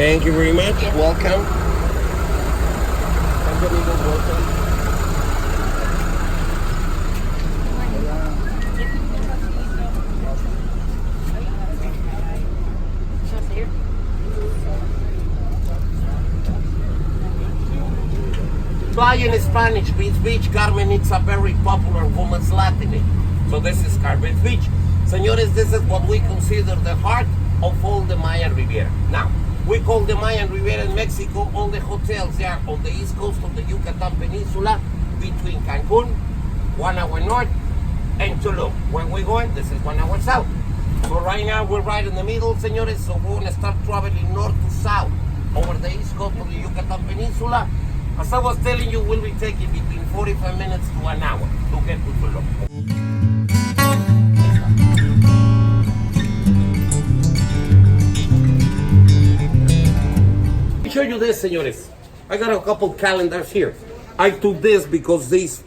Thank you very much. Welcome. Try in Spanish, beach, Carmen, it's a very popular woman's Latin. So this is Carmen Beach. Señores, this is what we consider the heart of all the Mayan Riviera. Now, we call the Mayan Riviera in Mexico all the hotels there on the east coast of the Yucatan Peninsula between Cancun, 1 hour north, and Tulum. When we're going, this is 1 hour south. So right now we're right in the middle, señores, so we're gonna start traveling north to south over the east coast of the Yucatan Peninsula. As I was telling you, we'll be taking between 45 minutes to an hour to get to Tulum. Let me show you this, señores. I got a couple calendars here. I took this because these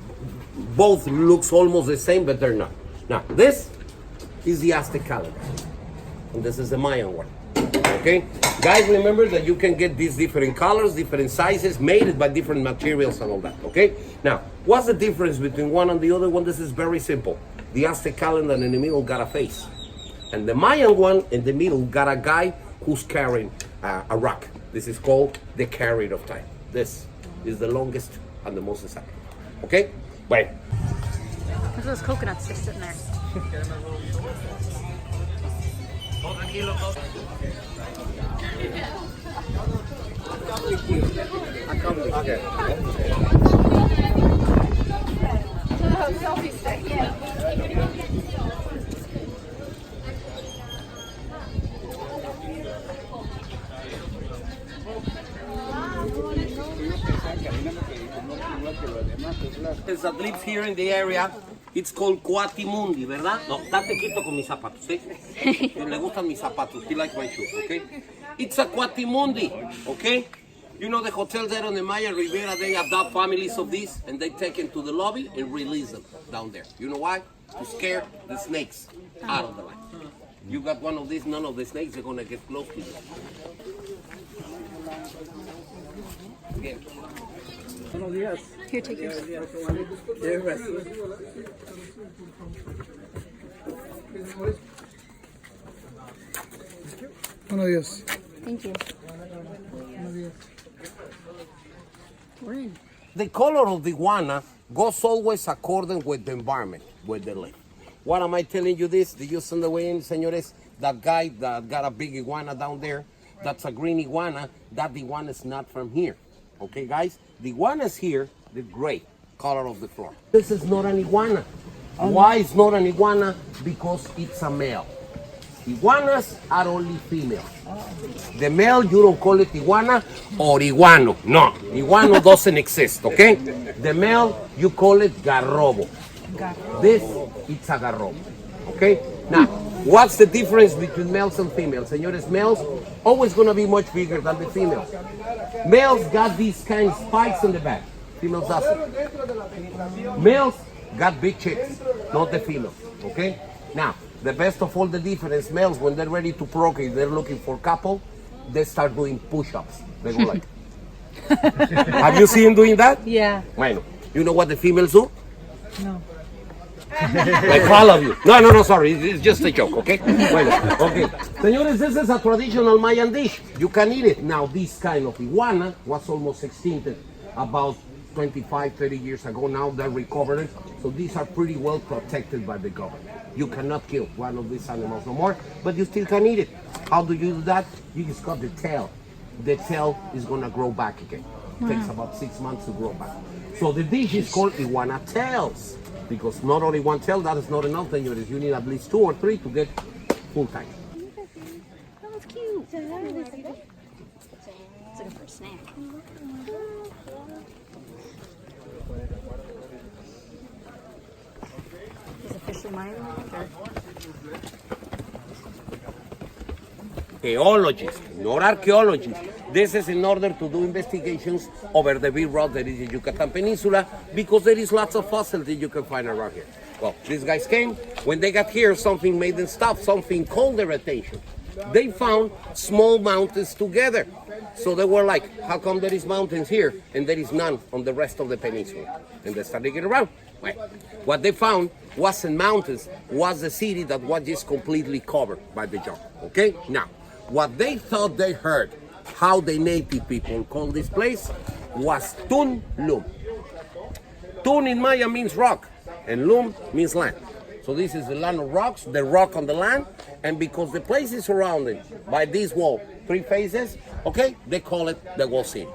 both looks almost the same, but they're not. Now, this is the Aztec calendar, and this is the Mayan one. Okay, guys, remember that you can get these different colors, different sizes, made by different materials and all that. Okay, now what's the difference between one and the other one? This is very simple. The Aztec calendar in the middle got a face, and the Mayan one in the middle got a guy who's carrying a rock. This is called the carrier of time. This is the longest and the most exact. Okay, wait. Look at those coconuts just sitting there. Okay. Selfie stick, yeah. That lives here in the area, it's called Cuatimundi, ¿verdad? No, date quieto con mis zapatos, ¿eh? Le gustan mis zapatos, he likes my shoes, okay? It's a Cuatimundi, okay? You know the hotels there on the Mayan Riviera, they adopt families of these and they take them to the lobby and release them down there. You know why? To scare the snakes out of the line. You got one of these, none of the snakes are gonna get close to you. Again. Buenos días. Here, take yours. Buenos días. Thank you. We're in. The color of the iguana goes always according with the environment where they live. What am I telling you this? Do you send away in, señores? That guy that got a big iguana down there, that's a green iguana, that iguana is not from here. Okay, guys? The iguana is here, the gray color of the floor. This is not an iguana. Why it's not an iguana? Because it's a male. Iguanas are only female. The male, you don't call it iguana or iguano. No, iguano doesn't exist, okay? The male, you call it garrobo. This, it's a garrobo, okay? Now, what's the difference between males and females? Señores, males always gonna be much bigger than the females. Males got these kind of spikes in the back. Females doesn't. Males got big chicks, not the females, okay? Now, the best of all the difference, males, when they're ready to procreate, they're looking for a couple, they start doing push-ups. They go like, have you seen doing that? Yeah. Bueno, you know what the females do? No. Like all of you. No, sorry, it's just a joke, okay? Bueno, okay. Señores, this is a traditional Mayan dish. You can eat it. Now, this kind of iguana was almost extincted about 25, 30 years ago. Now they're recovered. So these are pretty well protected by the government. You cannot kill one of these animals no more, but you still can eat it. How do you do that? You just cut the tail. The tail is gonna grow back again. It takes about 6 months to grow back. So the dish is called iguana tails, because not only one tail, that is not enough, señores. You need at least 2 or 3 to get full time. That was cute. It's looking for a snack. Is it officially mine? Or? Geologists, not archaeologists. This is in order to do investigations over the big rock that is the Yucatan Peninsula, because there is lots of fossils that you can find around here. Well, these guys came. When they got here, something made them stop. Something called their attention. they found small mountains together. So they were like, how come there is mountains here and there is none on the rest of the peninsula? And they started digging around. Well, what they found wasn't mountains, was a city that was just completely covered by the jungle. Okay? Now, what they thought they heard, how the native people called this place, was Tulum. Tun in Maya means rock, and Lum means land. So this is the land of rocks, the rock on the land, and because the place is surrounded by this wall, 3 phases, okay, they call it the wall city.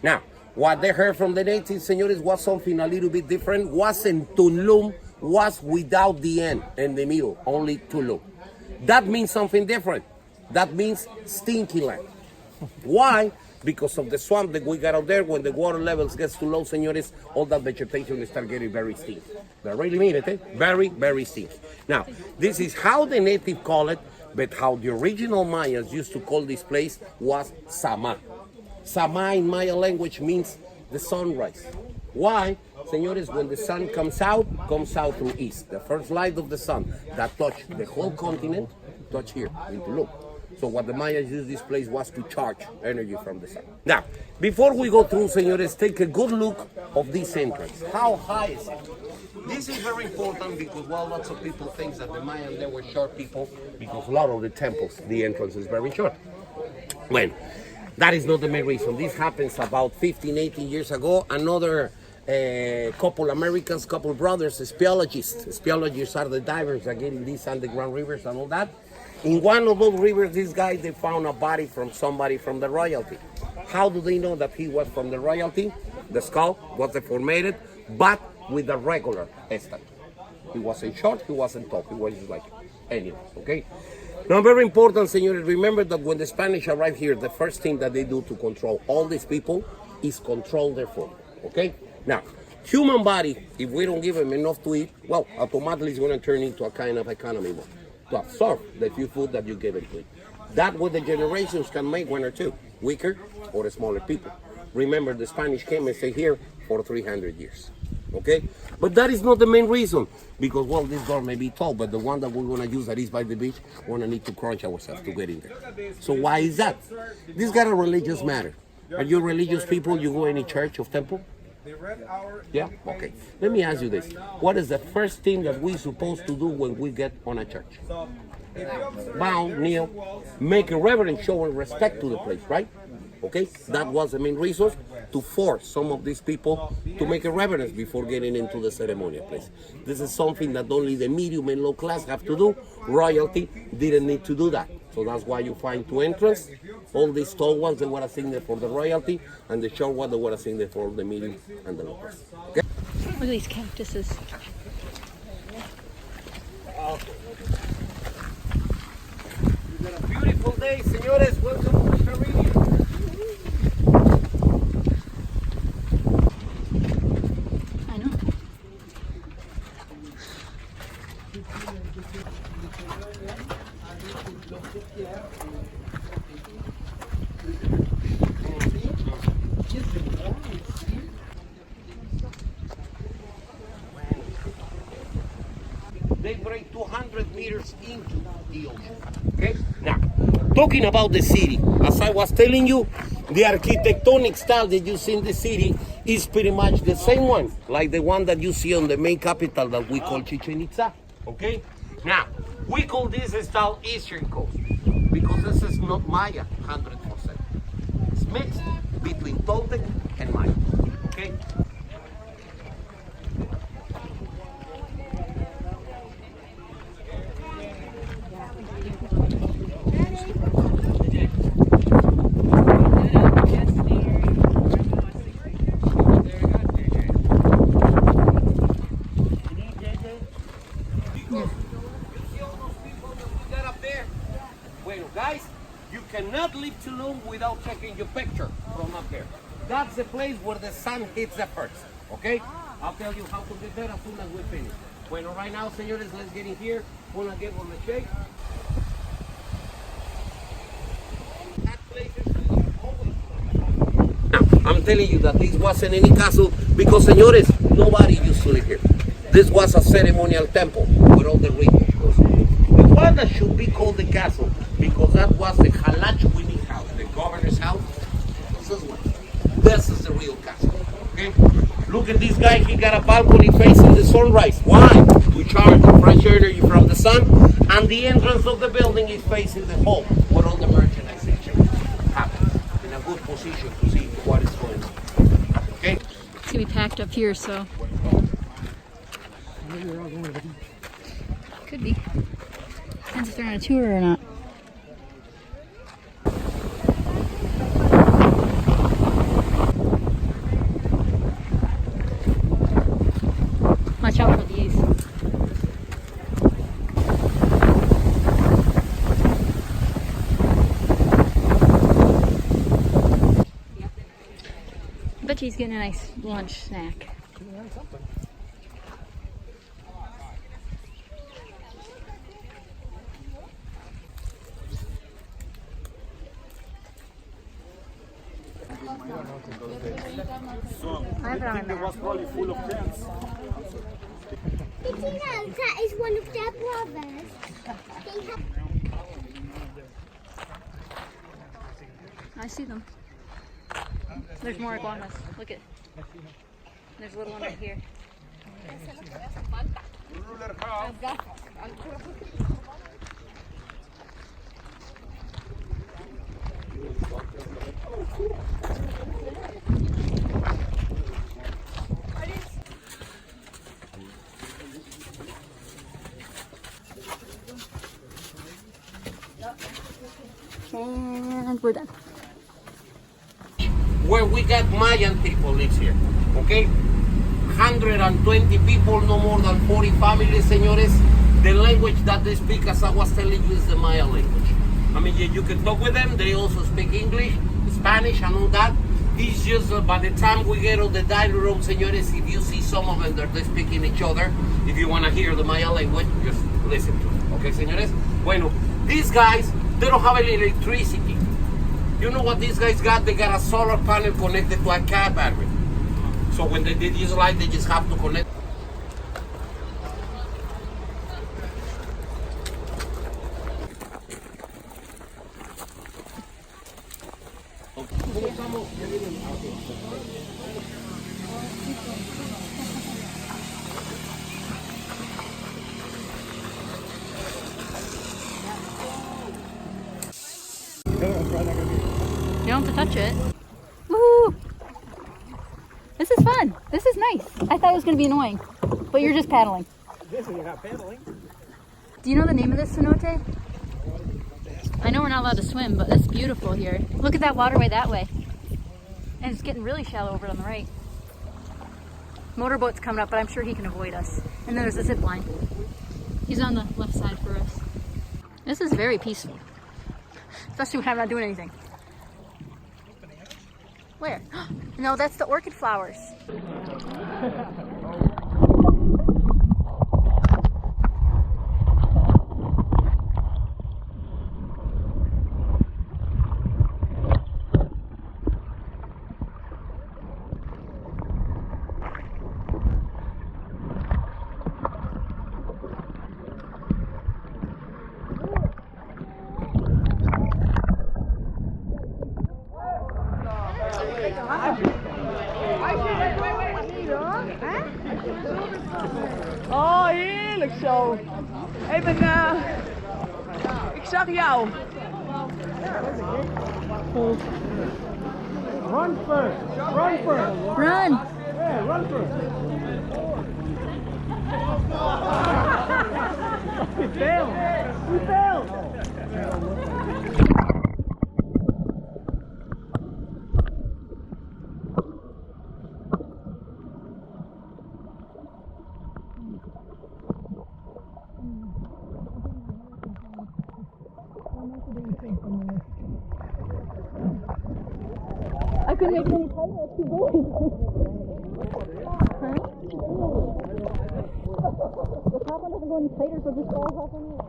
Now, what they heard from the natives, senores, was something a little bit different. Wasn't Tulum, was without the end in the middle, only Tulum. That means something different. That means stinky land. Why? Because of the swamp that we got out there. When the water levels gets too low, senores, all that vegetation will start getting very stinky. They really mean it, eh? Very, very stinky. Now, this is how the native call it, but how the original Mayas used to call this place was Sama. Sama in Maya language means the sunrise. Why? Senores, when the sun comes out through east. The first light of the sun that touched the whole continent, touched here in Tulum. So what the Mayas used this place was to charge energy from the sun. Now, before we go through, senores, take a good look of this entrance. How high is it? This is very important because, well, lots of people think that the Mayans, they were short people because a lot of the temples, the entrance is very short. Well, that is not the main reason. This happens about 15, 18 years ago. Another couple Americans, couple brothers, speleologists. Speleologists are the divers that get in these underground rivers and all that. In one of those rivers, these guys, they found a body from somebody from the royalty. How do they know that he was from the royalty? The skull was deformed, but with a regular hairstyle. He wasn't short, he wasn't tall, he was just like anyone, okay? Now, very important, senores, remember that when the Spanish arrived here, the first thing that they do to control all these people is control their food, okay? Now, human body, if we don't give them enough to eat, well, automatically it's going to turn into a kind of economy mode to absorb the few food that you give it to it. That way the generations can make 1 or 2, weaker or smaller people. Remember, the Spanish came and stayed here for 300 years, okay? But that is not the main reason, because, well, this door may be tall, but the one that we're going to use that is by the beach, we're going to need to crunch ourselves to get in there. So why is that? This got a religious matter. Are you religious people? You go any church or temple? Yeah? Okay. Let me ask you this. What is the first thing that we're supposed to do when we get on a church? Bow, kneel, make a reverence, showing respect to the place, right? Okay? That was the main reason, to force some of these people to make a reverence before getting into the ceremonial place. This is something that only the medium and low class have to do. Royalty didn't need to do that. So that's why you find 2 entrances. All these tall ones, they were assigned for the royalty, and the short ones, they were assigned for the medium and the low class. Okay? Look at these cactuses. It's been a beautiful day, señores. Welcome to the Caribbean. I know. They break 200 meters into the ocean. Okay? Now, talking about the city, as I was telling you, the architectonic style that you see in the city is pretty much the same one, like the one that you see on the main capital that we call Chichen Itza. Okay? Now, we call this style Eastern Coast because this is not Maya 100%. It's mixed between Toltec and Maya. Okay? Guys, you cannot leave Tulum without taking your picture from up there. That's the place where the sun hits the first, okay? I'll tell you how to get there as soon as we finish. Bueno, right now, señores, let's get in here. Wanna give them a shake. That place is always... Now, I'm telling you that this wasn't any castle because, señores, nobody used to live here. This was a ceremonial temple with all the rituals. The one that should be called the castle because because that was the Halachwini house, the governor's house. This is the real castle. Okay? Look at this guy, he got a balcony facing the sunrise. Why? To charge the fresh air from the sun. And the entrance of the building is facing the hall where all the merchandising happens. In a good position to see what is going on. Okay? It's gonna be packed up here, so. Could be. Depends if they're on a tour or not. Watch out for these. I bet you he's getting a nice lunch snack. I have it on my map. Probably full of cans. Did you know that is one of their brothers? They have I see them. There's more iguanas. Look at. There's a little one right here. And we're done. Where we got Mayan people lives here, okay? 120 people, no more than 40 families, señores. The language that they speak, as I was telling you, is the Mayan language. I mean, you can talk with them. They also speak English, Spanish, and all that. It's just by the time we get on the dining room, señores, if you see some of them that they're speaking each other, if you want to hear the Mayan language, just listen to it, okay, señores? Bueno, these guys, they don't have any electricity. You know what these guys got? They got a solar panel connected to a car battery. So when they did use light, they just have to connect. You don't have to touch it. Woohoo! This is fun. This is nice. I thought it was going to be annoying, but you're just paddling. This one you're not paddling. Do you know the name of this cenote? I know we're not allowed to swim, but it's beautiful here. Look at that waterway that way. And it's getting really shallow over on the right. Motorboat's coming up, but I'm sure he can avoid us. And then there's a zip line. He's on the left side for us. This is very peaceful. Especially when I'm not doing anything. Where? No, that's the orchid flowers. Oh, heerlijk zo. Even, ik zag jou. Run first. Run first. Run! Yeah, run first. We failed. We failed. I couldn't make it any tighter, it's too big. Huh? The top one doesn't go any tighter, so it just falls off anyway.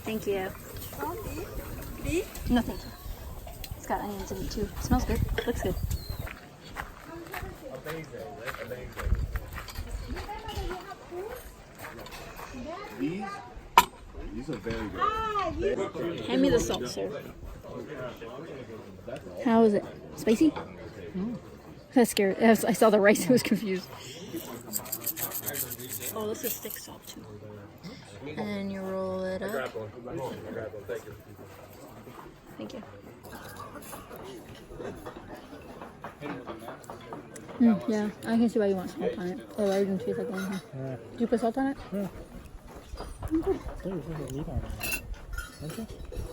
Thank you. No, thank you. It's got onions in it too. It smells good. Looks good. These are very good. Hand me the salt, sir. How is it? Spicy? I was scared. I saw the rice. I was confused. Oh, this is thick salt too. And you roll it up. Thank you. Yeah, I can see why you want salt on it. Or why it didn't taste like anything. Yeah. Did you put salt on it? Yeah. Okay. So you're supposed to put meat on it, aren't you?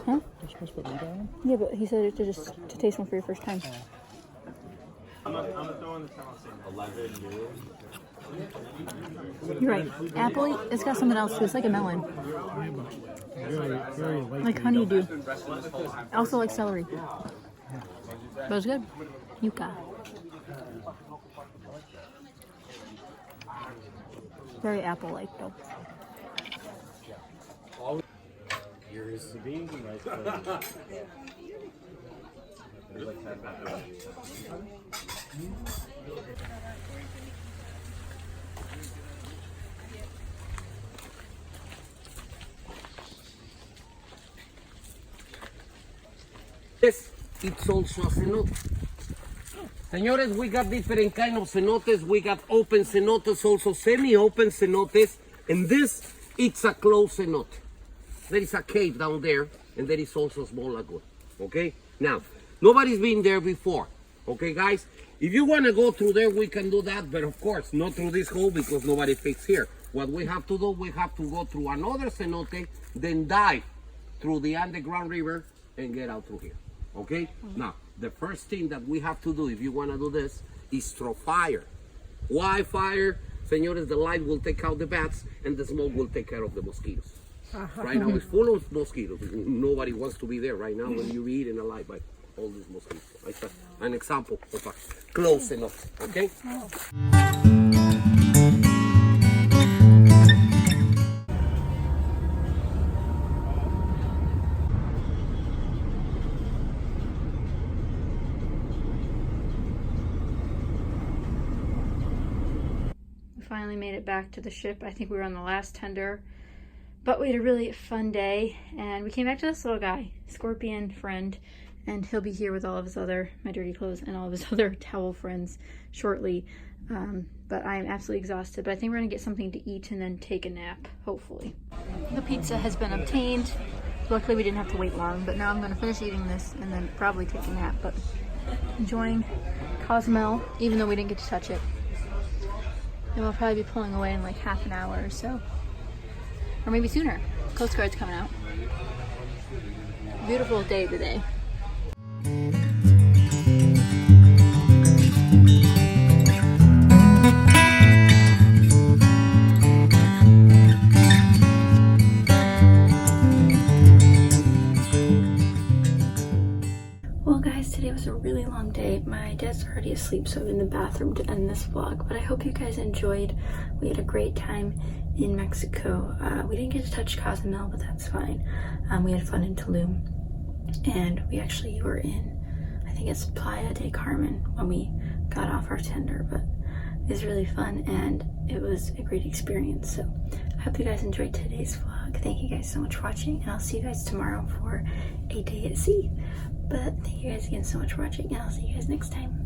Huh? You're supposed to put meat on it? Yeah, but he said it to just to taste one for your first time. You're right. Apple, it's got something else too. It's like a melon. Very light. Like honeydew. I also like celery. But it's good. Yucca. Very apple-like though. Here's the beans and rice. Yes, it's also a cenote. Señores, we got different kind of cenotes. We got open cenotes, also semi-open cenotes, and this, it's a closed cenote. There is a cave down there, and there is also a small lagoon, okay? Now, nobody's been there before, okay, guys? If you want to go through there, we can do that, but of course, not through this hole because nobody fits here. What we have to do, we have to go through another cenote, then dive through the underground river and get out through here, okay? Now, the first thing that we have to do, if you want to do this, is throw fire. Why fire? Señores, the light will take out the bats, and the smoke will take care of the mosquitoes. Right now it's full of mosquitoes. Nobody wants to be there right now when you're eating alive by all these mosquitoes. Like an example of a close enough, okay? We finally made it back to the ship. I think we were on the last tender. But we had a really fun day, and we came back to this little guy, Scorpion friend, and he'll be here with all of his other, my dirty clothes, and all of his other towel friends shortly. But I am absolutely exhausted, but I think we're gonna get something to eat and then take a nap, hopefully. The pizza has been obtained. Luckily we didn't have to wait long, but now I'm gonna finish eating this and then probably take a nap, but enjoying Cozumel, even though we didn't get to touch it. And we'll probably be pulling away in like half an hour or so. Or maybe sooner. Coast Guard's coming out. Beautiful day today. Well guys, today was a really long day. My dad's already asleep, so I'm in the bathroom to end this vlog, but I hope you guys enjoyed. We had a great time in Mexico. We didn't get to touch Cozumel, but that's fine. We had fun in Tulum, and we actually were in, I think it's Playa del Carmen when we got off our tender, but it was really fun and it was a great experience. So I hope you guys enjoyed today's vlog. Thank you guys so much for watching, and I'll see you guys tomorrow for a day at sea. But thank you guys again so much for watching, and I'll see you guys next time.